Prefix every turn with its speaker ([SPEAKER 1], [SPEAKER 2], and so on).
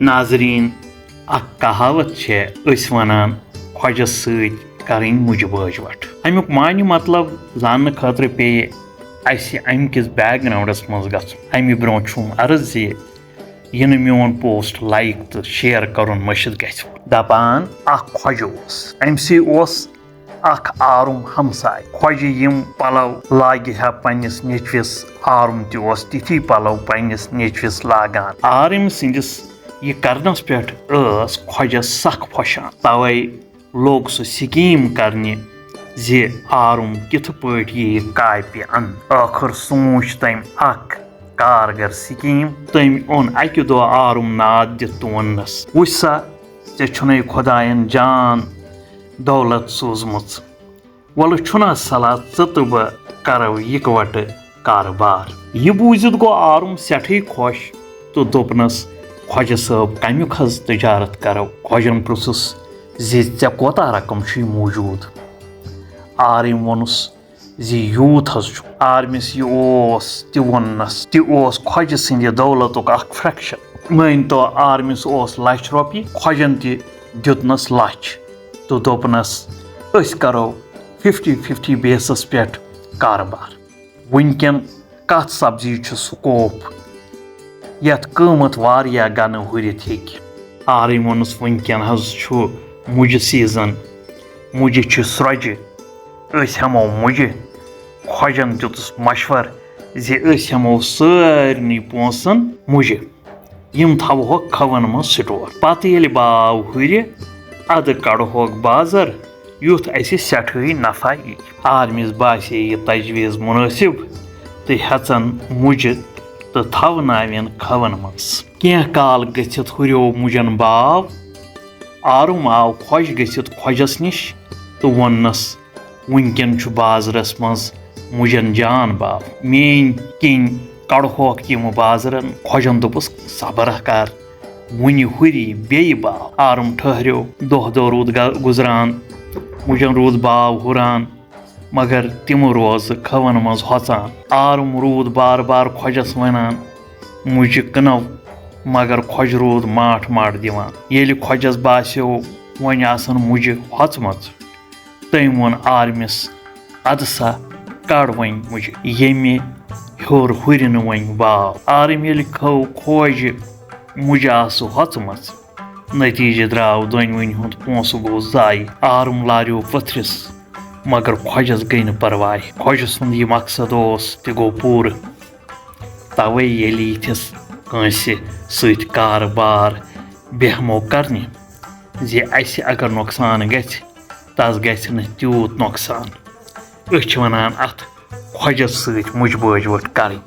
[SPEAKER 1] नाजरीन कहावत वन खोजस सरें मुझ बेजवट अमुक मानी मतलब जान खतर पे अमकिस बैकग्राउंडस मज गमे ब्रो अर्ज यह मोन पोस्ट लाइक तो शेयर कर मशिद गपान खोज अमसी आरुम हमसाय खोज यम पलव लागे हा पन्निस नेचविस आरुम तिथि पलव पन्निस नेचविस लागान आरम सिंदिस यह करनस पे खोजस सख फशान तवे लोग सह स्कीम करने जे आरुम किथ पट यी कापि अन आखिर सोच तम कारगर स्कीम तम ओन अकि दो आरुम नाद दित तो वनस वुच सा ऐ खुदायन जान दौलत सोजमुत वल छुना सलाह तो बह करो इकवट कारोबार यह बूजित गो आरुम सठी खुश तो दोपनस खोज साहब कमुक हज तजारत करो खोजन पृछुस जे ऐ कोता रकम मौजूद आरम वोनुस जी यूत हज आरमिस यह वोनस तोस खोज सिंद दौलतुक फ्रैक्शन मान तो आरमिस लच रोपये खोजन तुतनस लच तो दोपनस करो 50-50 बेसस पे कारोबार वनकन कत सब्जी स्कोप यथ कीमत वारिया गन हुरित हेक आरम वोनुस वनकन हज मुज सीजन मुज स्रज हमो मुज खोजन दितुस मशवर जे हमो सारे पोसन मुज यम थवह खवन मज स्टोर पत ये बाव हुर अद कड़होक बाजार युथ सठी नफा यी आरमिस बासे यह तजवीज़ मुनासिब तो हेचन मुज तो थवनावन खवन मज कह काल गथित हुरो मुजन बाव आरुम आव खोज गथित खोजस निश तो वोनस वनकन बाजारस मज मुजन जान बाव मेन किन कड़होक यम बाजारन खोजन दोपस सबर कर वन हुरी बे बाव आरुम ठहरो दो रूद गुजरान मुजन रूद बाव हुरान मगर तिम रोज खवन मज होचान आरुम रूद बार बार खोजस वनान मुझ कनो मगर खोज रूद माठ माठ दिवान येलि खोजस बास्यो वन आसन मुझ होचमच तम वोन आर्मिस अद सा कड़ वन मुझ येमि हर हुर न वन बाव आर्म येलि खो खोज मुझ आसो होचमच नतीजे द्राव दोनवनी हुंद पोंसु गो जाय आर्म लार्यो पथरिस मगर खोजस गई न परवाह खोज सुंद यह मकसद तह गो पूर तवे येलि यथिस कंसे सत कारबार बेहमो करने जे असे अगर नुकसान गछ तस गछ न तूत नुकसान वनान अत खोजस सत मुझ बेजवट करें।